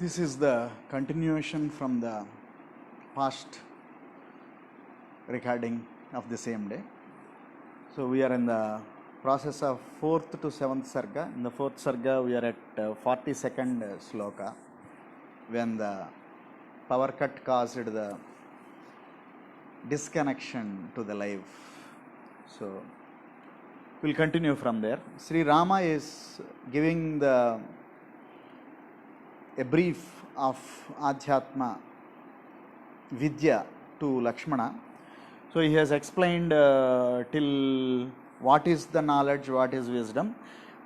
This is the continuation from the past recording of the same day. So we are in the process of 4th to 7th sarga. In the 4th sarga we are at 42nd sloka, when the power cut caused the disconnection to the life. So we'll continue from there. Sri Rama is giving a brief of Adhyatma Vidya to Lakshmana. So he has explained till what is the knowledge, what is wisdom.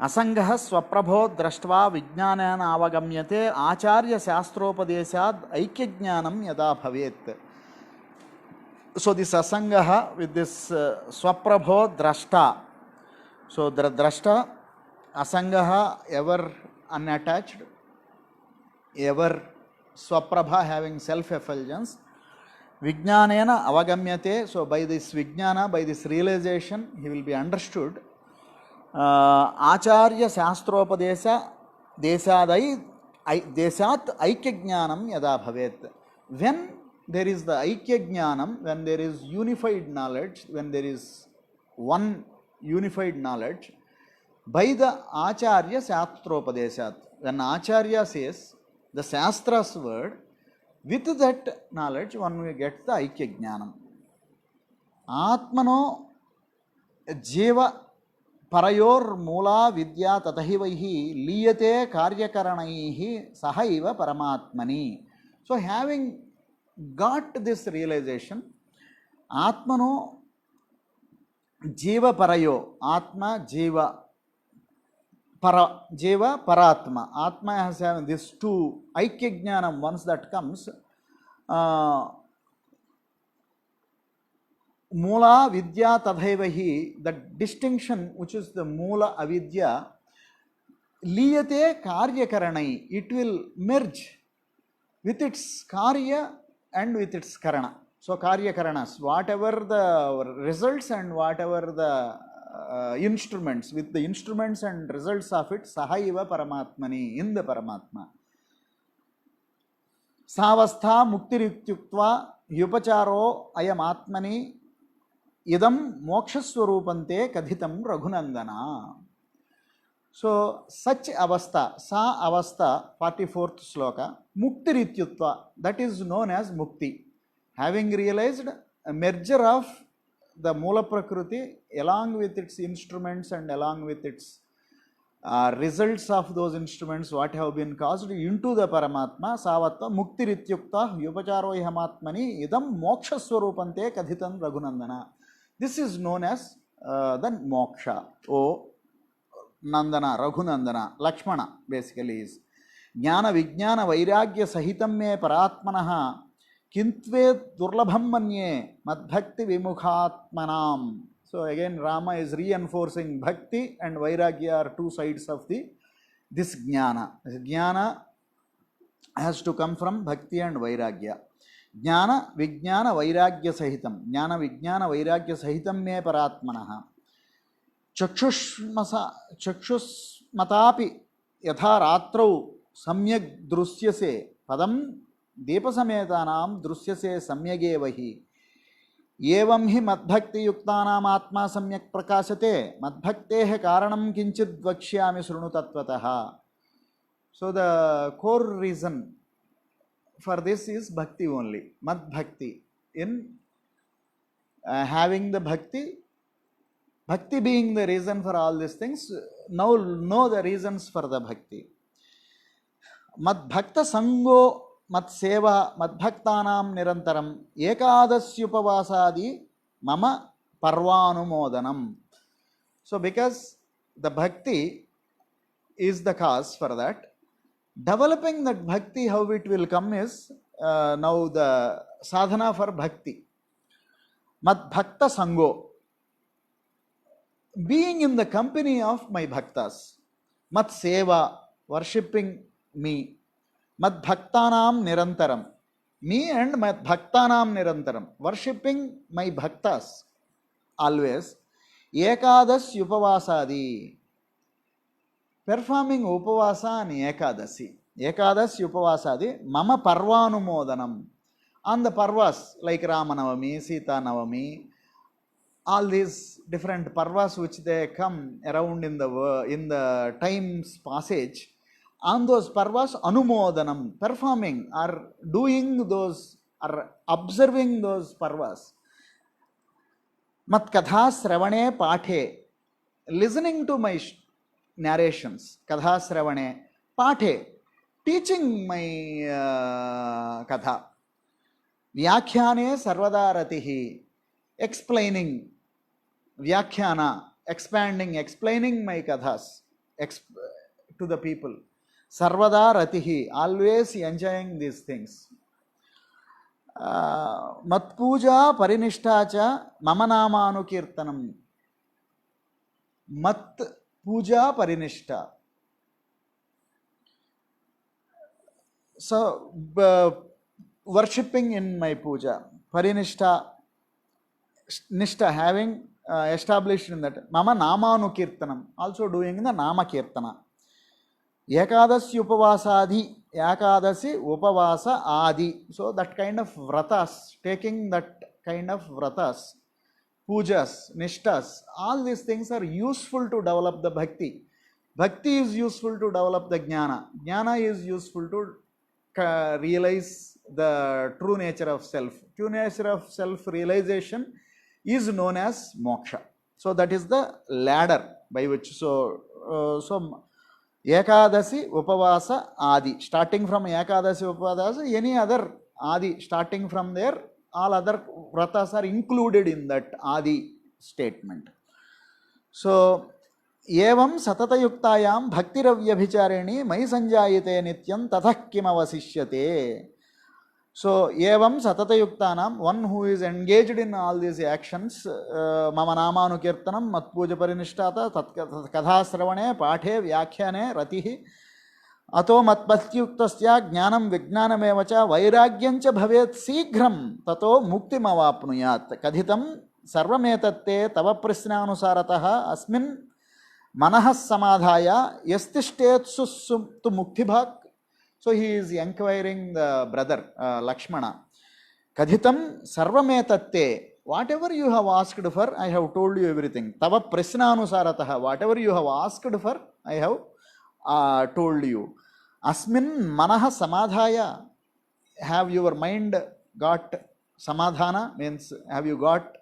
Asangaha swaprabho drashtva vijnanana avagamyate acharya shastropadesad aikyajnanam yada bhavet. So this asangaha with this swaprabho drashta. So the drashta, asangaha, ever unattached, ever swaprabha, having self-effulgence. Vijnanena avagamyate, so by this vijnana, by this realization, he will be understood. Acharya shastropadesa desat aikyajnanam yada bhavet. When there is the aikyajnanam, when there is unified knowledge, when there is one unified knowledge, by the acharya shastropadesat, when acharya says the shastra's word, with that knowledge one will get the aikyajnanam. Atmano jiva parayor mula vidya tatahivaihi liyate karyakaranaihi sahaiva paramatmani. So having got this realization, atmano jiva parayo, atma jiva para, jiva paratma, atma has having these two aikyajnanam. Once that comes, mula vidya tadhaivahi, that distinction which is the mula avidya, liyate karyakaranai, it will merge with its karya and with its karana. So karya karanas, whatever the results and whatever the instruments, with the instruments and results of it, sahaiva paramatmani, in the paramatma. Savastha muktirityuktva yupacharo ayam atmani idam mokshaswarupante kadhitam raghunandana. So such avastha, sa avastha, 44th sloka, muktirityutva, that is known as mukti. Having realized a merger of the Mula Prakriti along with its instruments and along with its results of those instruments, what have been caused into the Paramatma, Savatva Muktirityukta Yupacharo Yahamatmani Idam Moksha Swarupante Kadhitam Raghunandana. This is known as the Moksha. O Nandana, Raghunandana, Lakshmana basically is. Jnana Vijnana Vairagya Sahitam me Paratmanaha Kintve Durlabham manye madbhakti vimukhatmanam. So again Rama is reinforcing bhakti and vairagya are two sides of this jnana. Jnana has to come from bhakti and vairagya. Jnana vijnana vairagya sahitam. Jnana vijnana vairagya sahitam me paratmanaha. Chakshusmatapi yatha ratrau samyak drusyase padam दीपसमेतानां दृश्यसे सम्यगेवहि एवं हि मद्भक्ति युक्तानाम आत्मा सम्यक् प्रकाशते मद्भक्तेः कारणं किंचित् वक्ष्यामि शृणु तत्त्वतः. So the core reason for this is bhakti only, madbhakti. In having the bhakti being the reason for all these things, now know the reasons for the bhakti. Madbhakta sango Matseva Madbhaktanam Nirantaram Ekadasyupavasadi Mama Parvanumodanam. So because the bhakti is the cause for that, developing that bhakti, how it will come is now the sadhana for bhakti. Madbhakta Sango, being in the company of my bhaktas. Matseva, worshipping me. Madbhaktanam nirantaram, me and madbhaktanam nirantaram, worshipping my bhaktas always. Ekadasyupavasadi, performing upavasa and ekadasi. Ekadasi Upavasadi, Mama Parvanumodanam. On the Parvas, like Ramanavami, Sita Navami, all these different Parvas which they come around in the time's passage, on those Parvas, Anumodanam, performing or doing those, or observing those Parvas. Mat Kathas Ravane Pathe, listening to my narrations, Kathas Ravane Pathe, teaching my Katha. Vyakhyane Sarvada Ratihi, explaining, Vyakhyana, expanding, explaining my Kathas to the people. Sarvada Ratihi, always enjoying these things. Matpuja Parinishtacha Mamanama Anukirtanam. Mat Puja Parinishta. So, worshipping in my puja. Parinishta, Nishta, having established in that. Mama Namanu Kirtanam, also doing the Nama Kirtana. Ekadasi Upavasadi, Ekadasi Upavasa Adi. So that kind of vratas, taking that kind of vratas, pujas, nishtas, all these things are useful to develop the bhakti. Bhakti is useful to develop the jnana. Jnana is useful to realize the true nature of self. True nature of self-realization is known as moksha. So that is the ladder by which, so Ekadasi Upavasa Adi. Starting from Ekadasi Upavasa, any other Adi, starting from there, all other vratas are included in that Adi statement. So, Evam Satatayuktayam Bhaktiravyabhichareni Mai Sanjayate Nityam Tathah Kimavasishyate. So, Evam Satatayuktanam, one who is engaged in all these actions, Mama Namanukirtanam, Matpuja Parinishtata, Kathasravane, Pathe, Vyakhyane, Ratihi, Ato Matpatyuktasya, Jnanam Vijnanamevacha, Vairagyancha Bhavet Sighram, Tato Muktimavapnuyat, Kadhitam, Sarvametatte, Tava Prisnanusarataha, Asmin Manahas Samadhaya, Yastistetsu to Muktibhak. So he is inquiring the brother Lakshmana. Kadhitam sarvametatte. Whatever you have asked for, I have told you everything. Tava prasnanusarataha. Whatever you have asked for, I have told you. Asmin manaha samadhaya. Have your mind got samadhana? Means have you got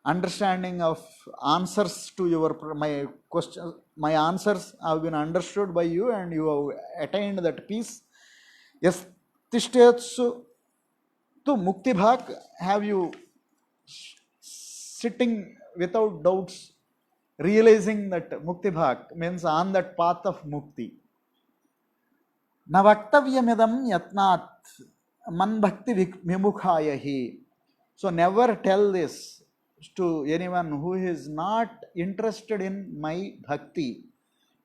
understanding of answers to my question? My answers have been understood by you and you have attained that peace. Yes, Tishtetsu to Muktibhak, have you sitting without doubts, realizing that Muktibhak means on that path of Mukti. Navaktavya yatnat man bhakti vimukhayahi. So never tell this to anyone who is not interested in my bhakti.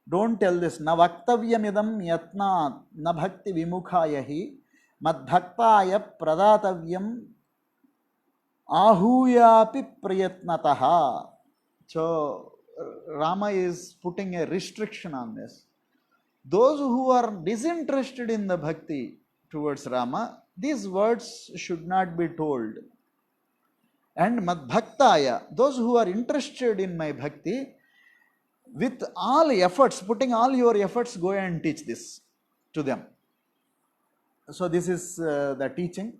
Don't tell this. Na vaktavyamidam yatnat na bhakti vimukhayahi mad bhaktaya pradatavyam ahuyapi prayatnataha. So Rama is putting a restriction on this. Those who are disinterested in the bhakti towards Rama, these words should not be told. And madbhaktaya, those who are interested in my bhakti, with all efforts, putting all your efforts, go and teach this to them. So this is the teaching.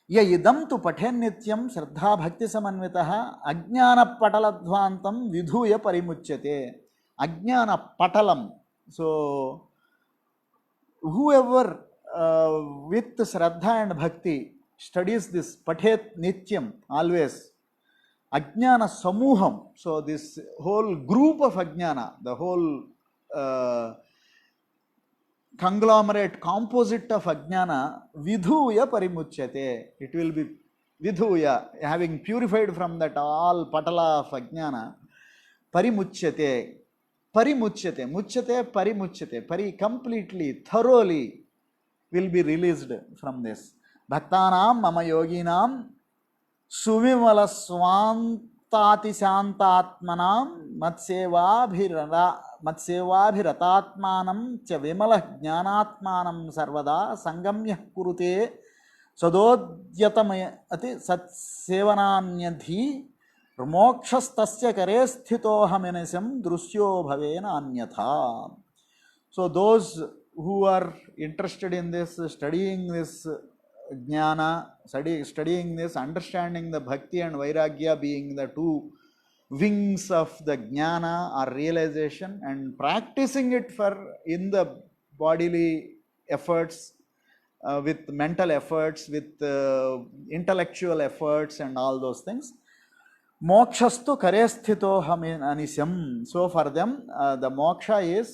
Ya idam tu pathen nityam sraddha bhakti samanvitaha ajnana pataladhvantam vidhuya parimuchyate. Ajnana patalam. So whoever with Shraddha and Bhakti studies this Pathet Nityam always, Ajnana Samuham, so this whole group of Ajnana, the whole conglomerate, composite of Ajnana, Vidhuya Parimuchyate, it will be Vidhuya, having purified from that all Patala of Ajnana, Parimuchyate, Parimuchyate, Muchyate, Parimuchyate, Pari completely, thoroughly will be released from this. Bhaktanam mama yoginam Suvimala swantati shantatmanam matseva మత్సేవాభిరతాత్మానం చ విమలః జ్ఞానాత్మానం సర్వదా సంగమ్యః కురుతే సదోద్యతమయతి సత్సేవనాన్యధి మోక్షస్తస్య కరే స్థితోహమనిశం దృశ్యో భవేన అన్యథా. So those who are interested in this, studying this jnana, studying this, understanding the bhakti and vairagya being the two wings of the jnana or realization, and practicing it for in the bodily efforts, with mental efforts, with intellectual efforts and all those things. Mokshastu kare sthito anisam. So for them the moksha is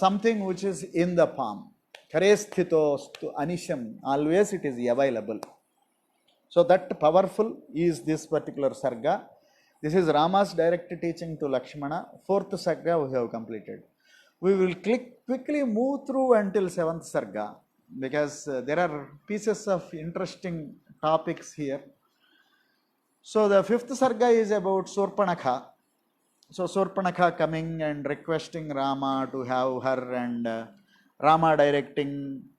something which is in the palm. Kare sthito anisham, always it is available. So that powerful is this particular sarga. This is Rama's direct teaching to Lakshmana. Fourth sarga we have completed. We will quickly move through until seventh sarga, because there are pieces of interesting topics here. So the fifth sarga is about Surpanakha. So Surpanakha coming and requesting Rama to have her, and Rama directing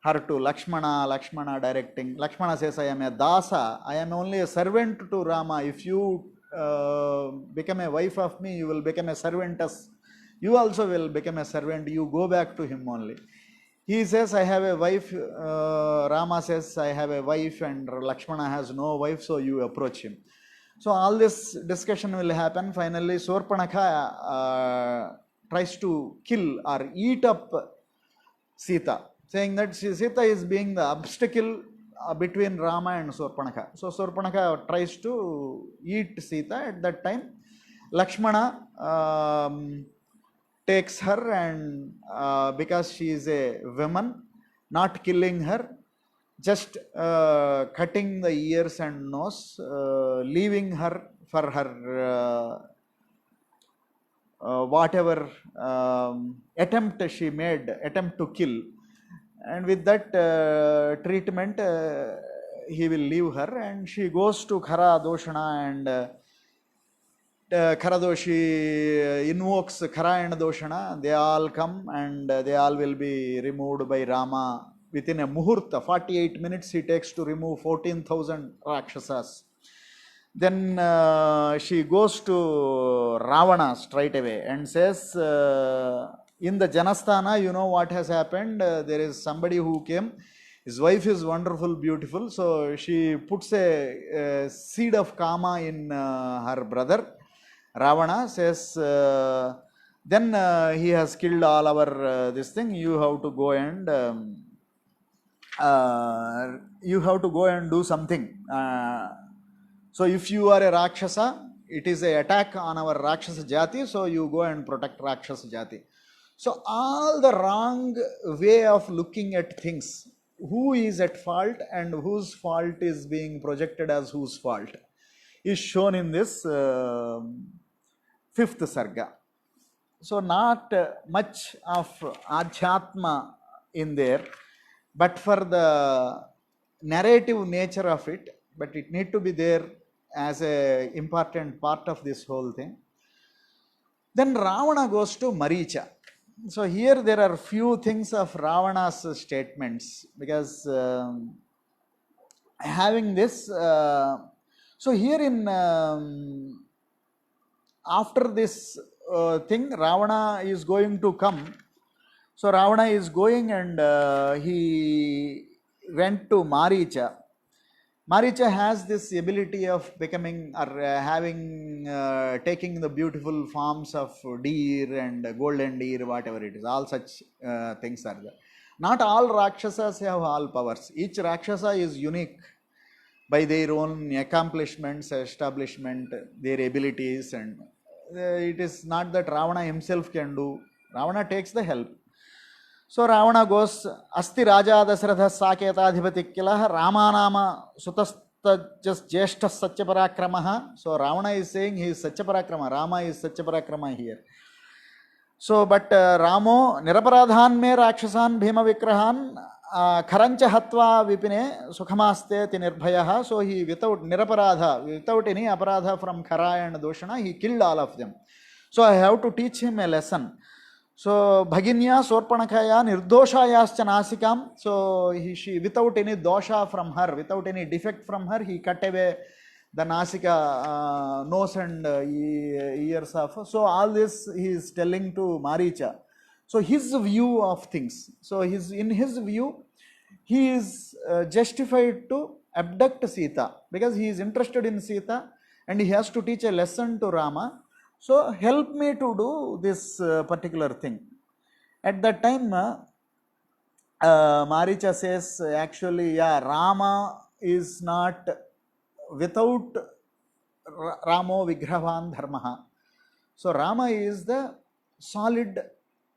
her to Lakshmana, Lakshmana directing. Lakshmana says, I am a dasa, I am only a servant to Rama. If you become a wife of me, you will become a servantess. You also will become a servant. You go back to him only. He says, I have a wife. Rama says, I have a wife, and Lakshmana has no wife, so you approach him. So all this discussion will happen. Finally, Surpanakha tries to kill or eat up Sita, saying that Sita is being the obstacle between Rama and Surpanakha. So Surpanakha tries to eat Sita. At that time, Lakshmana takes her, and because she is a woman, not killing her, just cutting the ears and nose, leaving her for her whatever attempt she made, attempt to kill, and with that treatment he will leave her, and she goes to Khara Doshana, and Kharadoshi invokes Khara and Doshana. They all come, and they all will be removed by Rama. Within a muhurta, 48 minutes he takes to remove 14,000 Rakshasas. Then she goes to Ravana straight away and says, in the Janasthana, you know what has happened. There is somebody who came. His wife is wonderful, beautiful. So she puts a seed of Kama in her brother. Ravana says, then he has killed all our this thing. You have to go and do something. So if you are a Rakshasa, it is an attack on our Rakshasa Jati, so you go and protect Rakshasa Jati. So all the wrong way of looking at things, who is at fault and whose fault is being projected as whose fault, is shown in this fifth sarga. So not much of Adhyatma in there, but for the narrative nature of it, but it need to be there as a important part of this whole thing. Then Ravana goes to Maricha. So here there are few things of Ravana's statements, because having this, so here in after this thing, Ravana is going to come. So Ravana is going, and he went to Maricha. Maricha has this ability of becoming or taking the beautiful forms of deer and golden deer, whatever it is. All such things are there. Not all Rakshasas have all powers. Each Rakshasa is unique by their own accomplishments, establishment, their abilities, and it is not that Ravana himself can do. Ravana takes the help. So Ravana goes, Asti Raja Dasratha Saketadhipati Kilah Ramanama Sutasta just Jeshta Satyaparakramaha. So Ravana is saying he is Satyaparakrama. Rama is Satyaparakrama here. So, but Ramo Niraparadhan me Rakshasan Bhima Vikrahan Kharancha Hatva Vipine Sukhamaste Nirbhayaha. So he without Niraparadha, without any aparadha from Khara and Doshana, he killed all of them. So I have to teach him a lesson. So Bhaginya Sorpanakaya Nirdoshayaschya Nasikam. So she, without any dosha from her, without any defect from her, he cut away the Nasika, nose and ears of. So all this he is telling to Maricha. So his view of things. So in his view, he is justified to abduct Sita because he is interested in Sita and he has to teach a lesson to Rama. So help me to do this particular thing. At that time, Maricha says, actually, yeah, Rama is not without Ramo Vigravan Dharmaha. So Rama is the solid,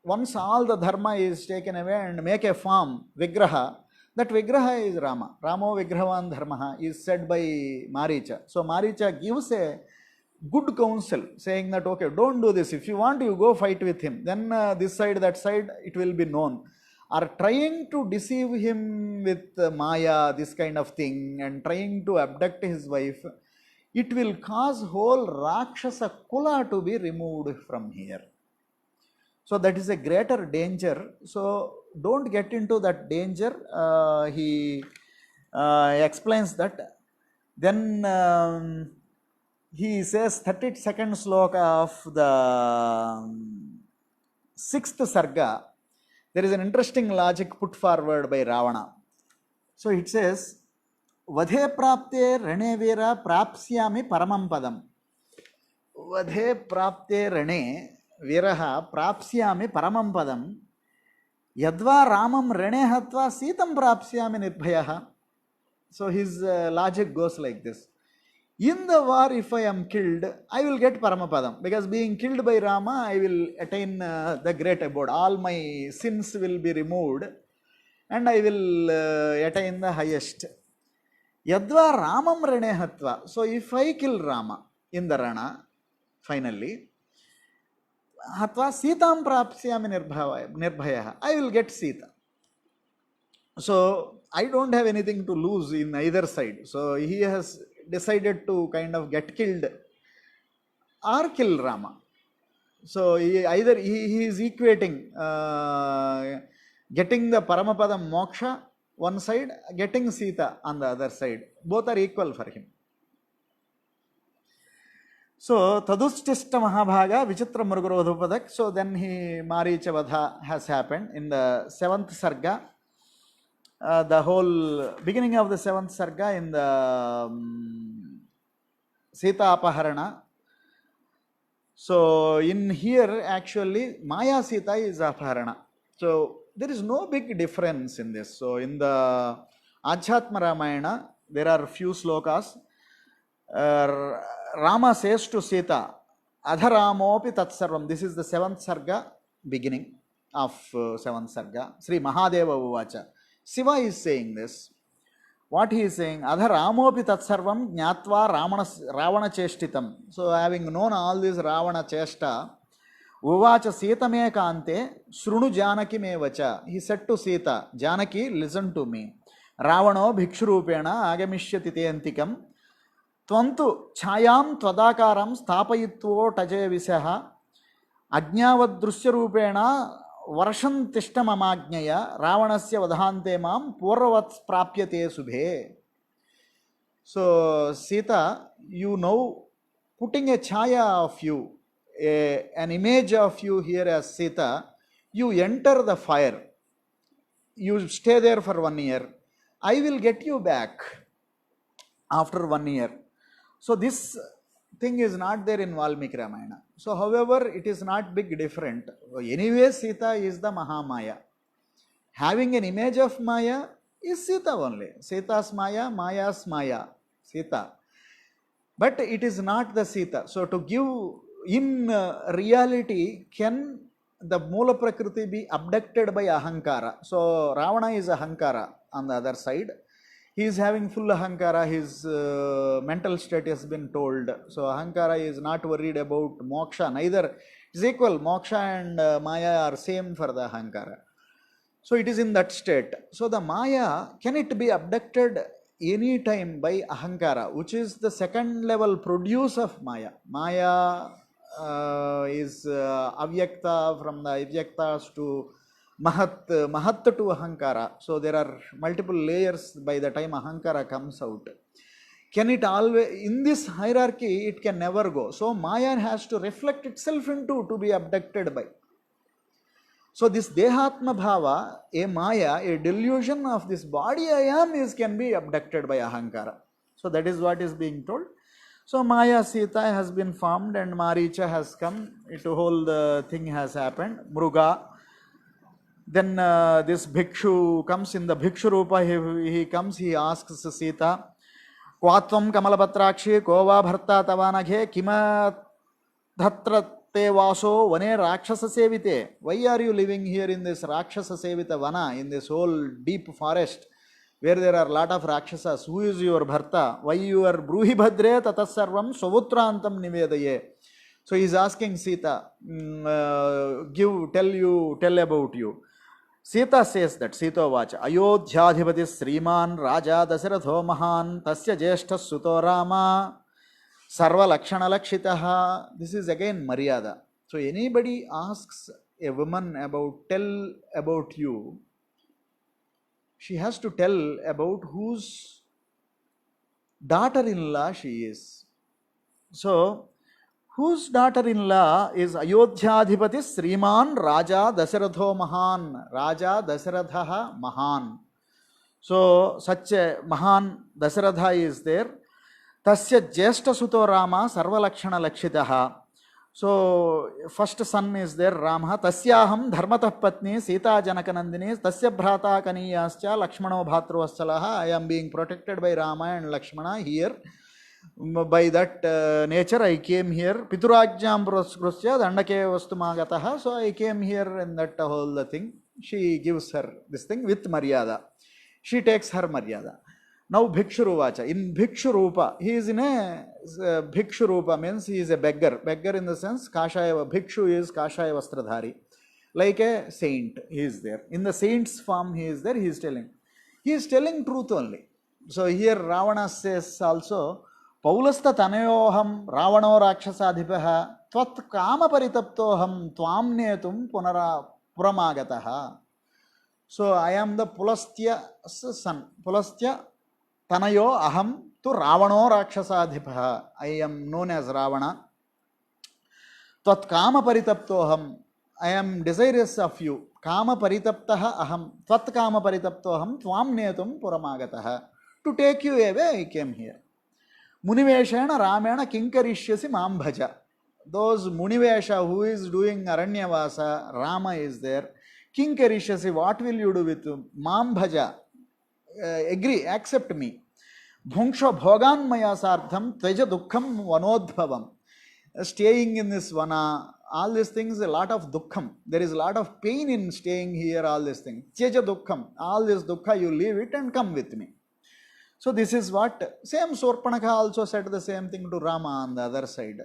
once all the dharma is taken away and make a form, Vigraha, that Vigraha is Rama. Ramo Vigravan Dharmaha is said by Maricha. So Maricha gives a good counsel saying that, okay, don't do this. If you want, you go fight with him. Then this side, that side, it will be known. Are trying to deceive him with Maya, this kind of thing, and trying to abduct his wife, it will cause whole Rakshasa Kula to be removed from here. So that is a greater danger. So don't get into that danger. He explains that. Then he says 32nd sloka of the 6th sarga. There is an interesting logic put forward by Ravana. So it says, Vadhe prapte rane vira prapsyami paramam padam. Vadhe prapte rane viraha prapsyami paramam padam. Yadva ramam rane hatva sitam prapsyami nirbhayaha. So his logic goes like this. In the war, if I am killed, I will get Paramapadam. Because being killed by Rama, I will attain the great abode. All my sins will be removed and I will attain the highest. Yadva Ramam Rane Hatva. So if I kill Rama in the Rana, finally, Hatva Sitam Prapsyami Nirbhayaha. I will get Sita. So I don't have anything to lose in either side. So he has decided to kind of get killed or kill Rama. So either he is equating getting the Paramapadam moksha one side, getting Sita on the other side. Both are equal for him. So Taduschista Mahabhaga Vichitra Murgarodhupadak. So then Marichavadha has happened in the 7th sarga. The whole beginning of the 7th sarga in the Sita Apaharana. So in here actually Maya Sita is Apaharana. So there is no big difference in this. So in the Adhyatma Ramayana there are few slokas. Rama says to Sita, Adharamopi Tatsarvam. This is the 7th sarga, beginning of 7th sarga. Sri Mahadeva Uvacha. Shiva is saying this. What he is saying, Adha Ramopi Tatsarvam Jnatva Ravana Cheshtitam. So having known all this Ravana Cheshta, Uvacha Sita me kante, Srunu Janaki me vacha. He said to Sita, Janaki, listen to me. Ravano Bhikshurupena Agamishyati te antikam. Tvantu Chayam Twadakaram Stapayitvo Taje Visaha Ajnavad Drusyarupena Varsham Tishtamamajnaya Ravanasya Vadhante Mam Purvat Prapyate Subhe. So Sita, you know, putting a chaya of you, an image of you here as Sita, you enter the fire. You stay there for 1 year. I will get you back after 1 year. So this thing is not there in Valmiki Ramayana. So however, it is not big different. Anyway, Sita is the Mahamaya. Having an image of Maya is Sita only. Sita's Maya, Maya's Maya, Sita. But it is not the Sita. So to give in reality, can the Moola Prakriti be abducted by Ahankara? So Ravana is Ahankara on the other side. He is having full Ahankara, his mental state has been told. So Ahankara is not worried about moksha, neither. It is equal, moksha and Maya are same for the Ahankara. So it is in that state. So the Maya, can it be abducted any time by Ahankara, which is the second level produce of Maya. Maya is avyakta, from the avyaktas to mahat to ahankara. So there are multiple layers by the time ahankara comes out. Can it always, in this hierarchy, it can never go. So Maya has to reflect itself into to be abducted by. So this Dehatma Bhava, a Maya, a delusion of this body I am, can be abducted by Ahankara. So that is what is being told. So Maya Sita has been formed and Maricha has come. The whole thing has happened. Mruga. Then this Bhikshu comes in the Bhikshu Rupa. He comes, he asks Sita, Kvatvam Kamalapatrakshi, Kova Bharta Tavanaghe, Kima Dhatra Te Vaso, Vane Rakshasa Sevite. Why are you living here in this Rakshasa Sevita Vana, in this whole deep forest where there are a lot of Rakshasas? Who is your Bharta? Why you are Bruhi Bhadre Tatasarvam Savutrantam Nivedaye? So he is asking Sita, tell about you. Sita says that, Sita Vacha, Ayodhyadhipati Sriman Raja Dasaratho Mahan Tasya Jeshta Suto Rama Sarva Lakshana Lakshitaha. This is again Maryada. So anybody asks a woman tell about you, she has to tell about whose daughter-in-law she is. So whose daughter-in-law is Ayodhyadhipati Sriman Raja Dasaratho Mahan. Raja Dasaratha Mahan. So such a Mahan Dasaratha is there. Tasya Jeshta Suto Rama Sarva Lakshana Lakshitaha. So first son is there, Rama. Tasyaham Dharmatah Patni Sita Janakanandini Tasya Bhrata Kaniyascha Lakshmano Bhatru Vassalaha. I am being protected by Rama and Lakshmana here. By that nature I came here. Piturajyam Prusya Dandake Vastumagataha. So I came here in that whole thing. She gives her this thing with Maryada. She takes her Maryada. Now Bhikshuruvacha. In Bhikshurupa, he is in a Bhikshurupa, means he is a beggar. Beggar in the sense, Kashaya, Bhikshu is Kashaya Vastradhari. Like a saint, he is there. In the saint's form, he is there, he is telling. He is telling truth only. So here Ravana says also, Paulasta Tanayoham Ravano Rakshasadhipaha Tvat Kama Paritaptoham Tvam Netum Punara Puramagataha. So I am the Pulastya's son. Pulastya Tanayo Aham to Ravano Rakshasadhipaha. I am known as Ravana. Tvat Kama Paritaptoham. I am desirous of you. Kama Paritaptaha Aham. Tvat Kama Paritaptoham Tvam Netum Puramagataha. To take you away, I came here. Muniveshana Ramena Kinkarishyasi Mambhaja. Those Munivesha who is doing Aranyavasa, Rama is there. Kinkarishyasi, what will you do with Mambhaja? Agree, accept me. Bhunksha Bhogan Maya Sartham Tveja Dukkham Vanodbhavam. Staying in this vana, all these things, a lot of dukkham. There is a lot of pain in staying here, all these things. Tveja Dukkham. All this dukkha, you leave it and come with me. So this is what, same Surpanakha also said the same thing to Rama on the other side.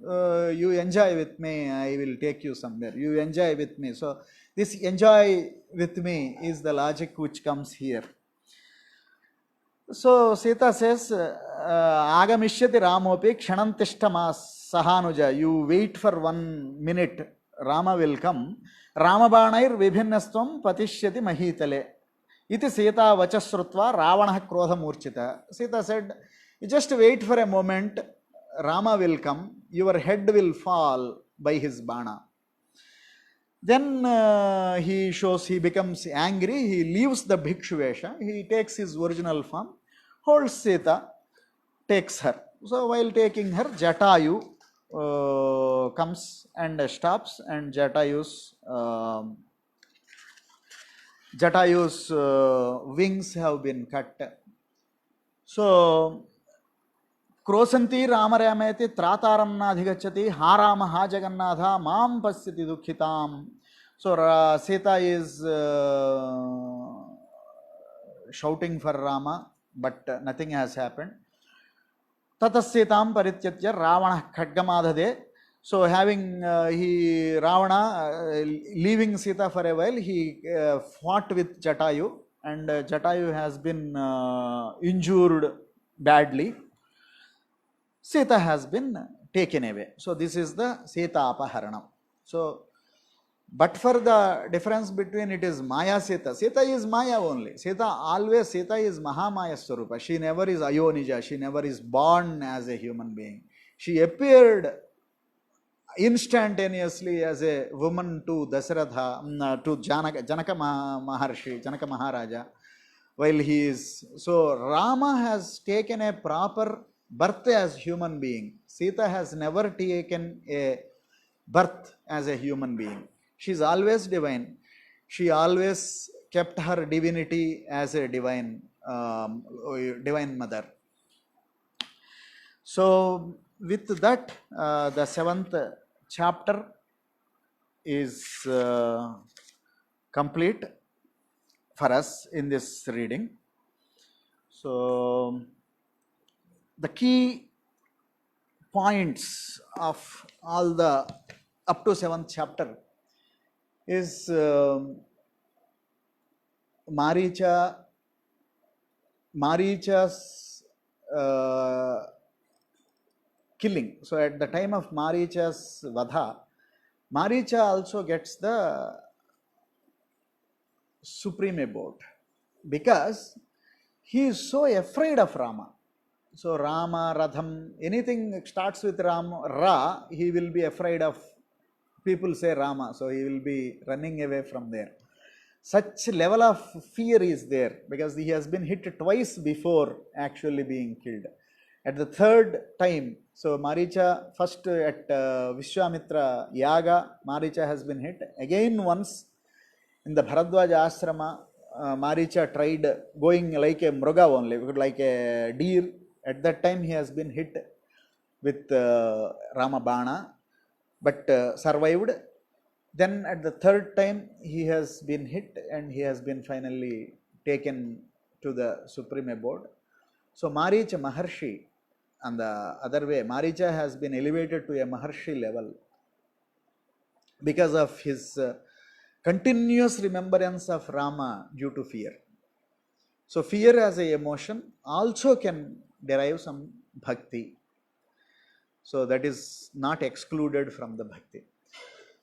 You enjoy with me, I will take you somewhere. You enjoy with me. So this enjoy with me is the logic which comes here. So Sita says, Agamishyati Ramopi Kshanantishtamas Sahanuja. You wait for 1 minute, Rama will come. Ramabanair Vibhinnastvam Patishyati Mahitale. Iti Sita Vachasrutva Ravana Krodha Murchita. Sita said, you just wait for a moment, Rama will come, your head will fall by his bana. Then he becomes angry, he leaves the Bhikshuvesha, he takes his original form, holds Sita, takes her. So while taking her, Jatayu comes and stops, and Jatayu's wings have been cut. So, Krosanti Ramarameti Trataram Nadhigachati Harama Hajagannatha Mam Pasyati Dukhitam. So, Sita is shouting for Rama, but nothing has happened. Tatassitam Parityatya Ravana Khadgamadhade. So having Ravana leaving Sita for a while, he fought with Jatayu, and Jatayu has been injured badly. Sita has been taken away. So this is the Sita Apaharanam. So, but for the difference between it is Maya Sita. Sita is Maya only. Sita is Mahamaya Swarupa. She never is Ayonija. She never is born as a human being. She appeared instantaneously as a woman to Dasaratha, to Janaka Maharshi, Janaka Maharaja, while he is. So Rama has taken a proper birth as human being. Sita has never taken a birth as a human being. She is always divine. She always kept her divinity as a divine mother. So with that, the 7th chapter is complete for us in this reading. So the key points of all the up to 7th chapter is Maricha's killing. So at the time of Maricha's Vadha, Maricha also gets the supreme abode because he is so afraid of Rama. So Rama, Radham, anything starts with Ra, he will be afraid of. People say Rama, so he will be running away from there. Such level of fear is there because he has been hit twice before actually being killed. At the third time, so Maricha first at Vishwamitra Yaga, Maricha has been hit. Again once in the Bharadwaja Ashrama, Maricha tried going like a mruga only, like a deer. At that time he has been hit with Ramabana, but survived. Then at the third time he has been hit and he has been finally taken to the supreme abode. So Maricha Maharshi, on the other way, Maricha has been elevated to a Maharshi level because of his continuous remembrance of Rama due to fear. So fear as a emotion also can derive some bhakti. So that is not excluded from the bhakti.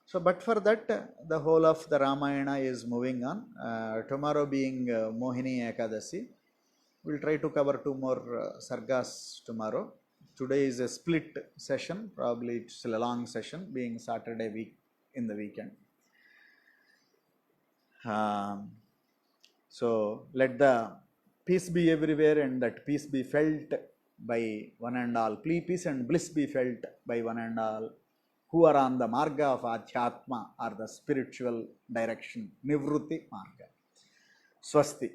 So but for that, the whole of the Ramayana is moving on. Tomorrow being Mohini Ekadasi, we will try to cover 2 more sargas tomorrow. Today is a split session, probably it's a long session being Saturday week in the weekend. So let the peace be everywhere and that peace be felt by one and all. Peace and bliss be felt by one and all who are on the marga of Adhyatma or the spiritual direction, Nivruti Marga. Swasti.